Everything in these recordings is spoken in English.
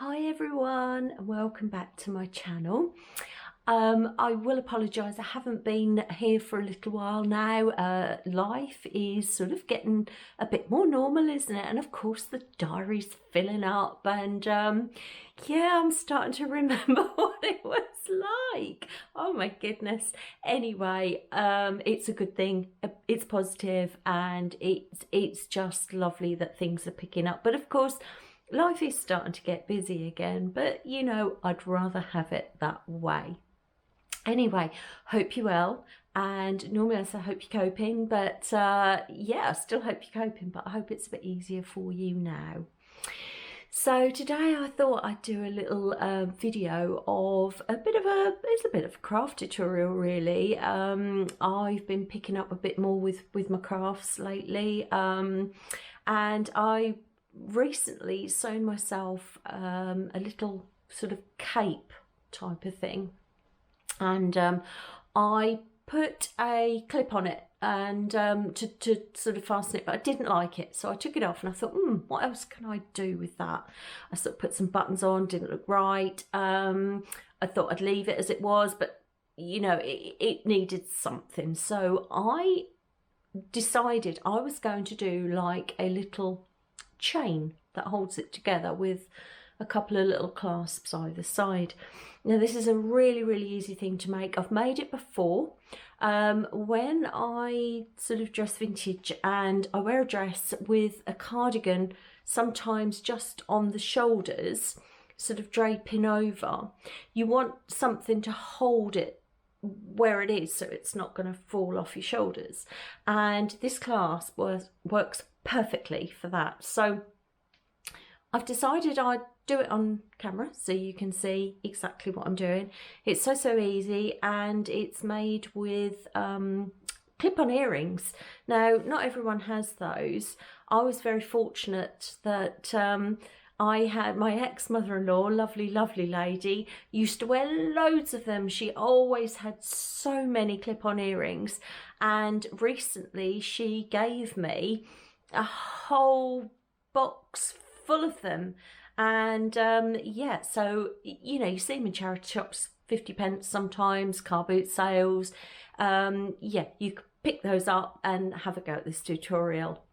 Hi everyone, and welcome back to my channel. I will apologise, I haven't been here for a little while now. Life is sort of getting a bit more normal, isn't it? And of course the diary's filling up, and yeah, I'm starting to remember what it was like. Oh my goodness. Anyway, it's a good thing, it's positive, and it's just lovely that things are picking up. But of course life is starting to get busy again, but you know, I'd rather have it that way. Anyway, hope you're well, and normally I say hope you're coping, but yeah, I still hope you're coping, but I hope it's a bit easier for you now. So today I thought I'd do a little video of it's a bit of a craft tutorial really. I've been picking up a bit more with my crafts lately, and I recently sewn myself a little sort of cape type of thing, and I put a clip on it and to sort of fasten it, but I didn't like it, so I took it off and I thought, what else can I do with that? I sort of put some buttons on, didn't look right. I thought I'd leave it as it was, but you know, it needed something, so I decided I was going to do like a little chain that holds it together with a couple of little clasps either side. Now this is a really easy thing to make. I've made it before when I sort of dress vintage, and I wear a dress with a cardigan sometimes just on the shoulders, sort of draping over. You want something to hold it where it is so it's not going to fall off your shoulders, and this clasp works perfectly for that. So I've decided I'd do it on camera so you can see exactly what I'm doing. It's so easy, and it's made with clip-on earrings. Now not everyone has those. I was very fortunate that I had my ex-mother-in-law, lovely lady, used to wear loads of them. She always had so many clip-on earrings, and recently she gave me a whole box full of them. And yeah, so you know, you see them in charity shops, 50p sometimes, car boot sales. Yeah, you can pick those up and have a go at this tutorial.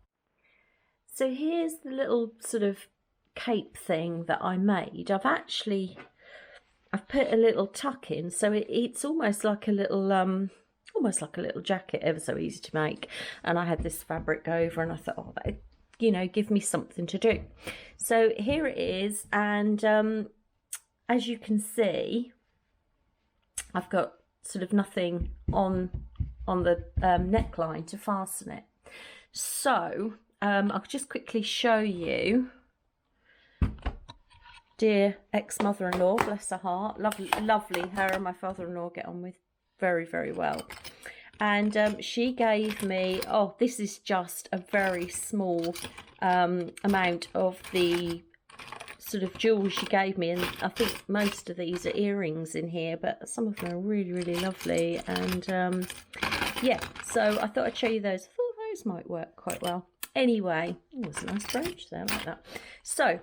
So here's the little sort of cape thing that I made. I've put a little tuck in, so it's almost like a little jacket, ever so easy to make. And I had this fabric over, and I thought, oh, that, you know, give me something to do. So here it is, and as you can see, I've got sort of nothing on the neckline to fasten it. So I'll just quickly show you. Dear ex-mother-in-law, bless her heart, lovely. Her and my father-in-law get on with very well. And she gave me, oh, this is just a very small amount of the sort of jewels she gave me, and I think most of these are earrings in here, but some of them are really lovely. And yeah, so I thought I'd show you those. I thought those might work quite well. Anyway, oh, there's a nice brooch there, like that. So,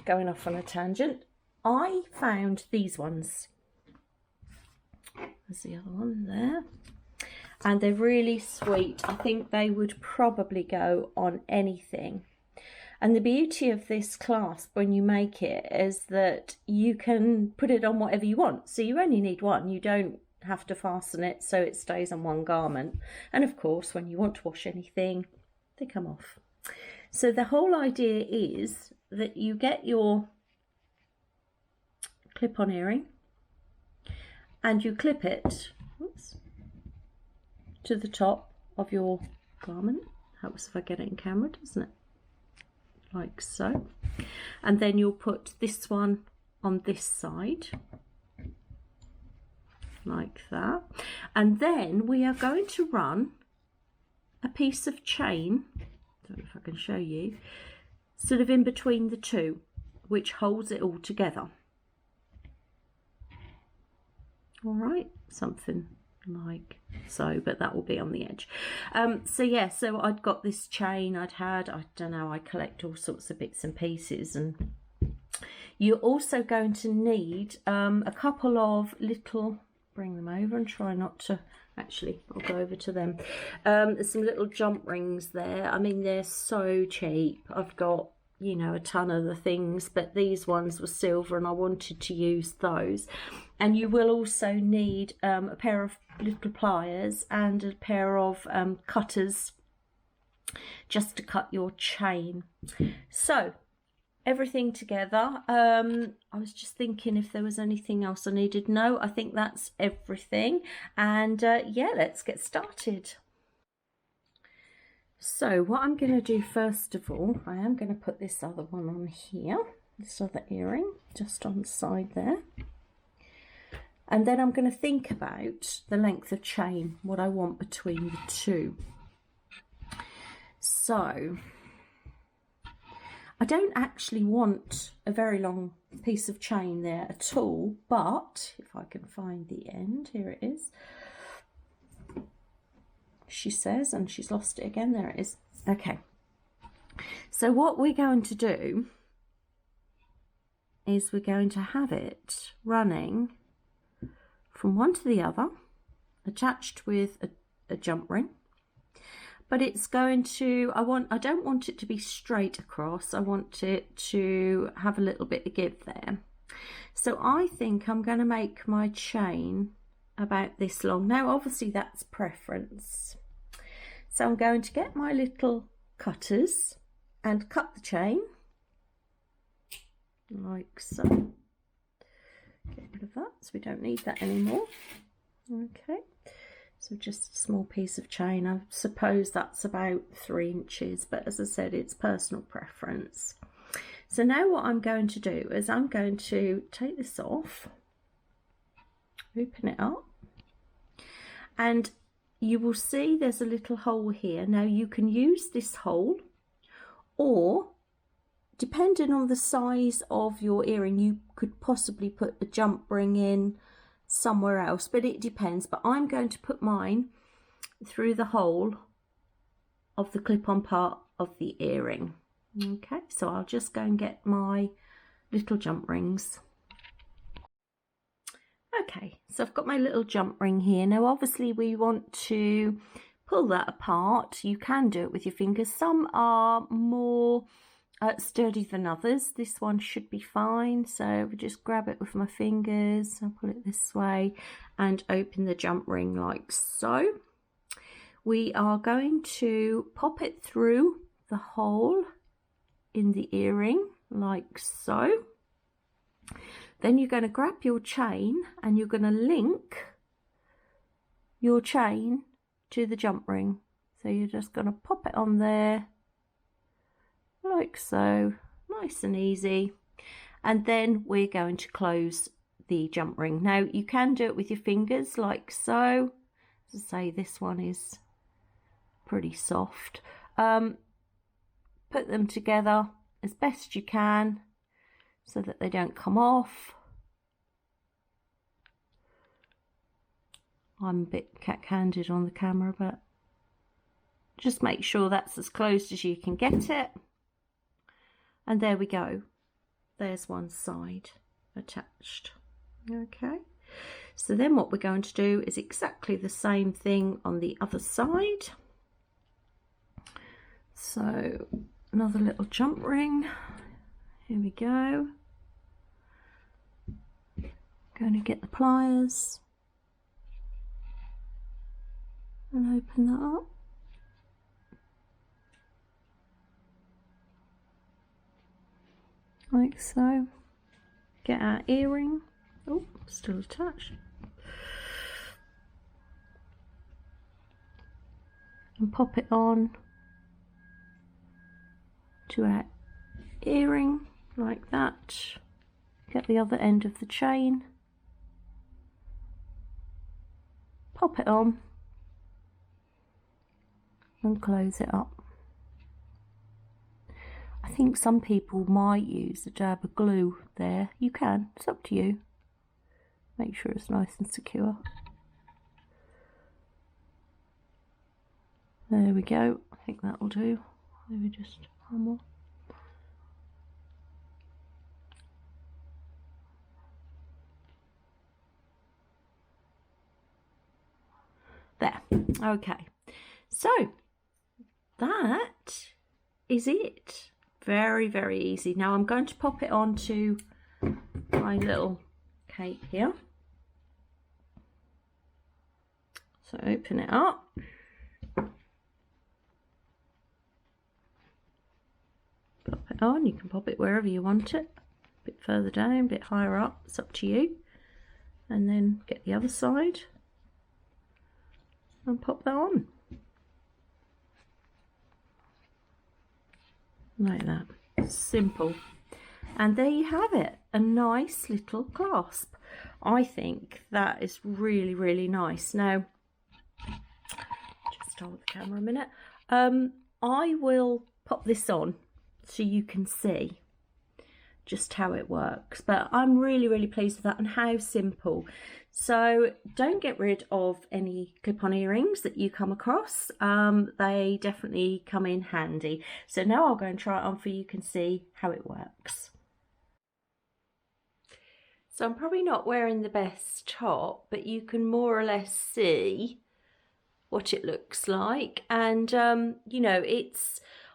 going off on a tangent, I found these ones. There's the other one there, and they're really sweet. I think they would probably go on anything. And the beauty of this clasp when you make it is that you can put it on whatever you want. So you only need one. You don't have to fasten it so it stays on one garment. And of course, when you want to wash anything, they come off. So the whole idea is that you get your clip-on earring, and you clip it to the top of your garment. Helps if I get it in camera, doesn't it? Like so. And then you'll put this one on this side, like that. And then we are going to run a piece of chain, I don't know if I can show you, sort of in between the two, which holds it all together. All right, something like so, but that will be on the edge. So yeah, so I'd got this chain I don't know, I collect all sorts of bits and pieces, and You're also going to need a couple of little, bring them over and try not to, actually I'll go over to them. There's some little jump rings there. I mean, they're so cheap. I've got, you know, a ton of the things, but these ones were silver and I wanted to use those. And you will also need a pair of little pliers and a pair of cutters just to cut your chain. So everything together. I was just thinking if there was anything else I needed. No, I think that's everything. And yeah, let's get started. So what I'm going to do first of all, I am going to put this other one on here, this other earring just on the side there. And then I'm going to think about the length of chain, what I want between the two. So I don't actually want a very long piece of chain there at all, but if I can find the end, here it is. She says, and she's lost it again, there it is. Okay, so what we're going to do is we're going to have it running from one to the other, attached with a jump ring. But it's going to, I don't want it to be straight across. I want it to have a little bit of give there. So I think I'm going to make my chain about this long. Now, obviously that's preference. So I'm going to get my little cutters and cut the chain like so. Get rid of that, so we don't need that anymore. Okay. So just a small piece of chain. I suppose that's about 3 inches, but as I said, it's personal preference. So now what I'm going to do is I'm going to take this off, open it up, and you will see there's a little hole here. Now you can use this hole, or depending on the size of your earring, you could possibly put a jump ring in somewhere else, but it depends. But I'm going to put mine through the hole of the clip-on part of the earring. Okay, so I'll just go and get my little jump rings. Okay, so I've got my little jump ring here. Now obviously we want to pull that apart. You can do it with your fingers. Some are more sturdy than others. This one should be fine, so we just grab it with my fingers. I'll pull it this way and open the jump ring like so. We are going to pop it through the hole in the earring like so. Then you're going to grab your chain and you're going to link your chain to the jump ring. So you're just going to pop it on there like so, nice and easy. And then we're going to close the jump ring. Now you can do it with your fingers like so. As I say, this one is pretty soft. Put them together as best you can so that they don't come off. I'm a bit cat-handed on the camera, but just make sure that's as closed as you can get it. And there we go. There's one side attached. Okay. So then what we're going to do is exactly the same thing on the other side. So another little jump ring. Here we go. Going to get the pliers and open that up. Like so. Get our earring. Oh, still attached. And pop it on to our earring like that. Get the other end of the chain. Pop it on and close it up. I think some people might use a dab of glue there. You can, it's up to you. Make sure it's nice and secure. There we go. I think that'll do. Maybe just one more. There. Okay. So that is it. Very, very easy. Now I'm going to pop it onto my little cape here. So open it up. Pop it on. You can pop it wherever you want it. A bit further down, a bit higher up. It's up to you. And then get the other side and pop that on. Like that. Simple. And there you have it. A nice little clasp. I think that is really, really nice. Now, just hold the camera a minute. I will pop this on so you can see just how it works, but I'm really, really pleased with that and how simple. So don't get rid of any clip-on earrings that you come across. They definitely come in handy. So now I'll go and try it on for you can see how it works. So I'm probably not wearing the best top, but you can more or less see what it looks like. And you know,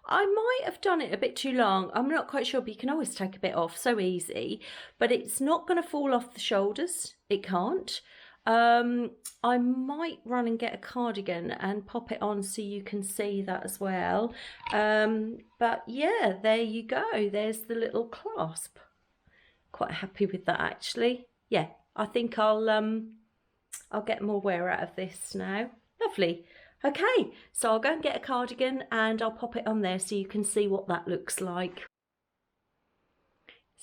I might have done it a bit too long. I'm not quite sure, but you can always take a bit off, so easy. But it's not going to fall off the shoulders. It can't. I might run and get a cardigan and pop it on so you can see that as well. But yeah, there you go. There's the little clasp. Quite happy with that, actually. Yeah, I think I'll get more wear out of this now. Lovely. Okay, so I'll go and get a cardigan and I'll pop it on there so you can see what that looks like.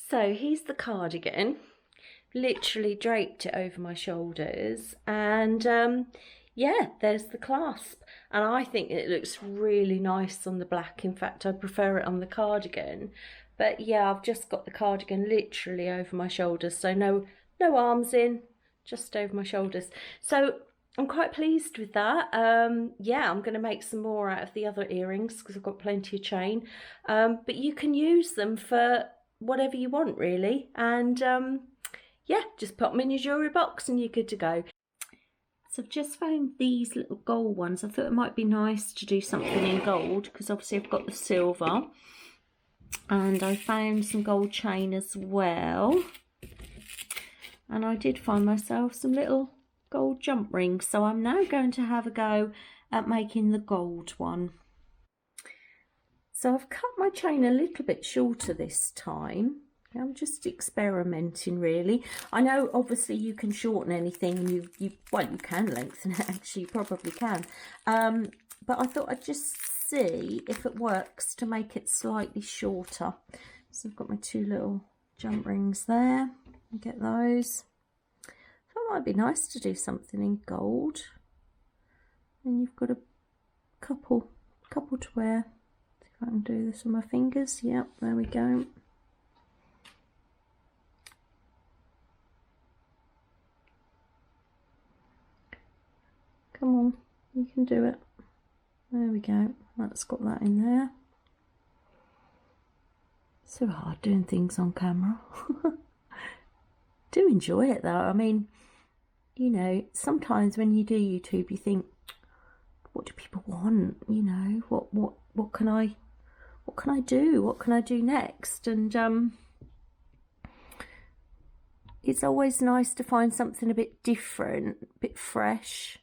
So here's the cardigan. Literally draped it over my shoulders, and yeah, there's the clasp, and I think it looks really nice on the black. In fact, I prefer it on the cardigan. But yeah, I've just got the cardigan literally over my shoulders, so no arms in, just over my shoulders. So I'm quite pleased with that. Yeah, I'm going to make some more out of the other earrings because I've got plenty of chain. But you can use them for whatever you want, really. And yeah, just put them in your jewellery box and you're good to go. So I've just found these little gold ones. I thought it might be nice to do something in gold because obviously I've got the silver. And I found some gold chain as well. And I did find myself some little gold jump rings, so I'm now going to have a go at making the gold one. So I've cut my chain a little bit shorter this time. I'm just experimenting, really. I know obviously you can shorten anything, and well, you can lengthen it, actually, you probably can, but I thought I'd just see if it works to make it slightly shorter. So I've got my two little jump rings there. Get those. That might be nice to do something in gold. And you've got a couple to wear. See if I can do this with my fingers. Yep, there we go. Come on, you can do it. There we go. That's got that in there. So hard doing things on camera. Do enjoy it though. I mean, you know, sometimes when you do YouTube, you think, what do people want? You know, what can I do? What can I do next? And it's always nice to find something a bit different, a bit fresh.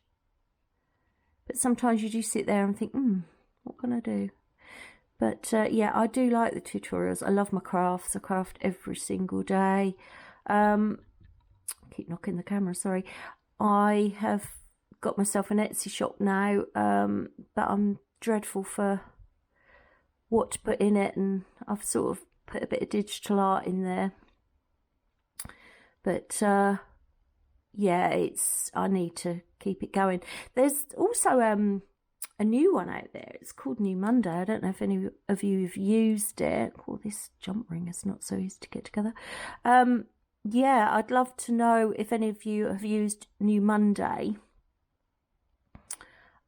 But sometimes you do sit there and think, what can I do? But yeah, I do like the tutorials. I love my crafts. I craft every single day. Keep knocking the camera, sorry. I have got myself an Etsy shop now, but I'm dreadful for what to put in it, and I've sort of put a bit of digital art in there. But yeah, I need to keep it going. There's also a new one out there. It's called New Monday. I don't know if any of you have used it. Oh, this jump ring is not so easy to get together. Yeah, I'd love to know if any of you have used New Monday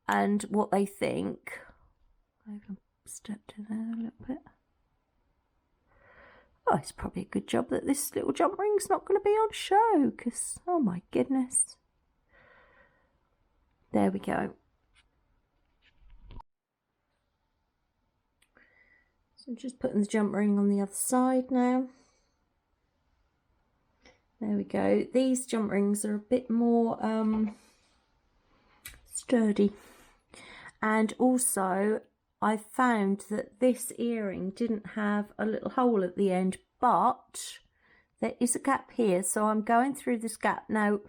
and what they think. I can step to there a little bit. Oh, it's probably a good job that this little jump ring's not going to be on show, because, oh my goodness. There we go. So I'm just putting the jump ring on the other side now. There we go. These jump rings are a bit more sturdy. And also I found that this earring didn't have a little hole at the end, but there is a gap here. So I'm going through this gap. Now,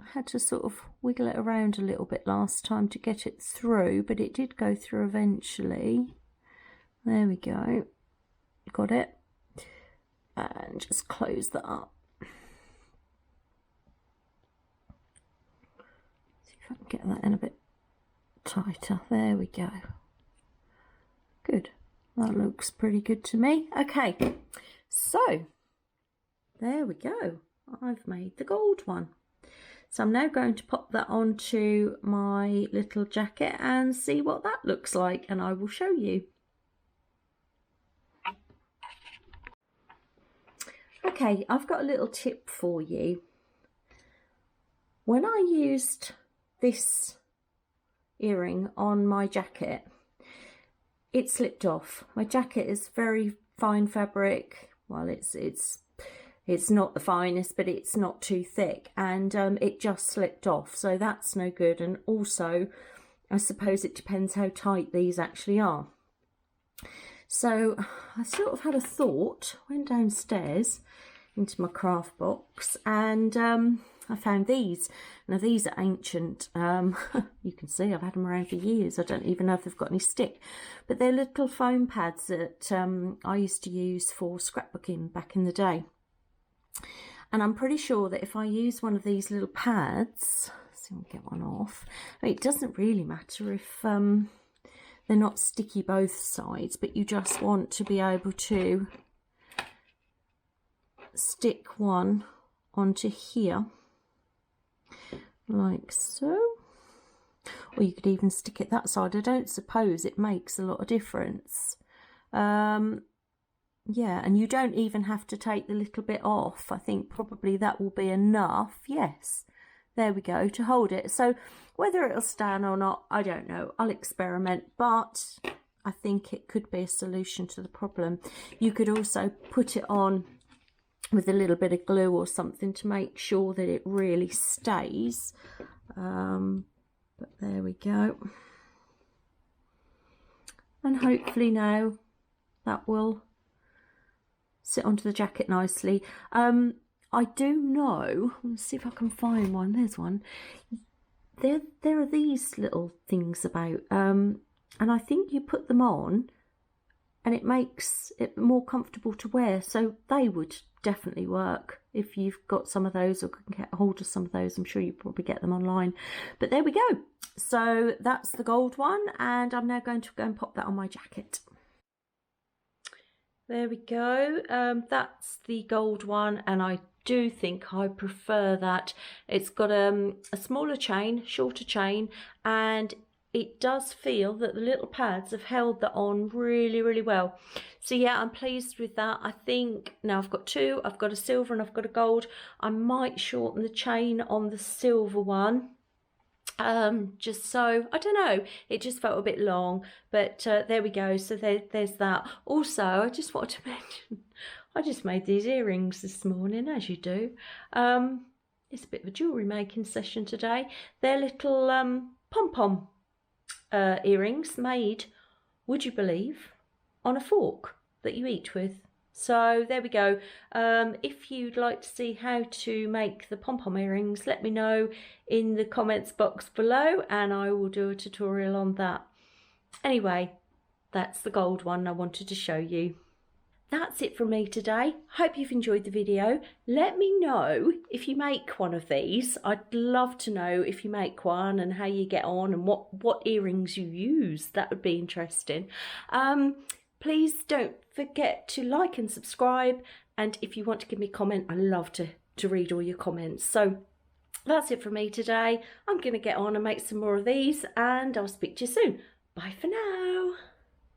I had to sort of wiggle it around a little bit last time to get it through, but it did go through eventually. There we go. Got it. And just close that up. See if I can get that in a bit tighter. There we go. Good. That looks pretty good to me. Okay, so there we go. I've made the gold one. So I'm now going to pop that onto my little jacket and see what that looks like, and I will show you. Okay, I've got a little tip for you. When I used this earring on my jacket, it slipped off. My jacket is very fine fabric. Well, it's not the finest, but it's not too thick, and it just slipped off, so that's no good. And also, I suppose it depends how tight these actually are. So I sort of had a thought, went downstairs into my craft box, and I found these. Now, these are ancient. You can see I've had them around for years. I don't even know if they've got any stick, but they're little foam pads that I used to use for scrapbooking back in the day. And I'm pretty sure that if I use one of these little pads, let's see if we can get one off. I mean, it doesn't really matter if they're not sticky both sides, but you just want to be able to stick one onto here, like so. Or you could even stick it that side. I don't suppose it makes a lot of difference. Yeah, and you don't even have to take the little bit off. I think probably that will be enough. Yes, there we go, to hold it. So whether it'll stand or not, I don't know. I'll experiment, but I think it could be a solution to the problem. You could also put it on with a little bit of glue or something to make sure that it really stays. But there we go. And hopefully now that will sit onto the jacket nicely. I do know, let's see if I can find one. There's one. There are these little things about, and I think you put them on and it makes it more comfortable to wear. So they would definitely work if you've got some of those or can get hold of some of those. I'm sure you probably get them online. But there we go. So that's the gold one, and I'm now going to go and pop that on my jacket. There we go. That's the gold one, and I do think I prefer that. It's got a smaller chain, shorter chain, and it does feel that the little pads have held that on really, really well. So yeah, I'm pleased with that. I think now I've got two. I've got a silver and I've got a gold. I might shorten the chain on the silver one. Just so, I don't know, it just felt a bit long, but there we go. So there's that. Also, I just wanted to mention, I just made these earrings this morning, as you do. It's a bit of a jewellery making session today. They're little pom-pom earrings made, would you believe, on a fork that you eat with. So there we go. If you'd like to see how to make the pom-pom earrings, let me know in the comments box below and I will do a tutorial on that. Anyway, that's the gold one I wanted to show you. That's it from me today. Hope you've enjoyed the video. Let me know if you make one of these. I'd love to know if you make one and how you get on and what earrings you use. That would be interesting. Please don't forget to like and subscribe, and if you want to give me a comment, I love to read all your comments. So that's it from me today. I'm going to get on and make some more of these, and I'll speak to you soon. Bye for now.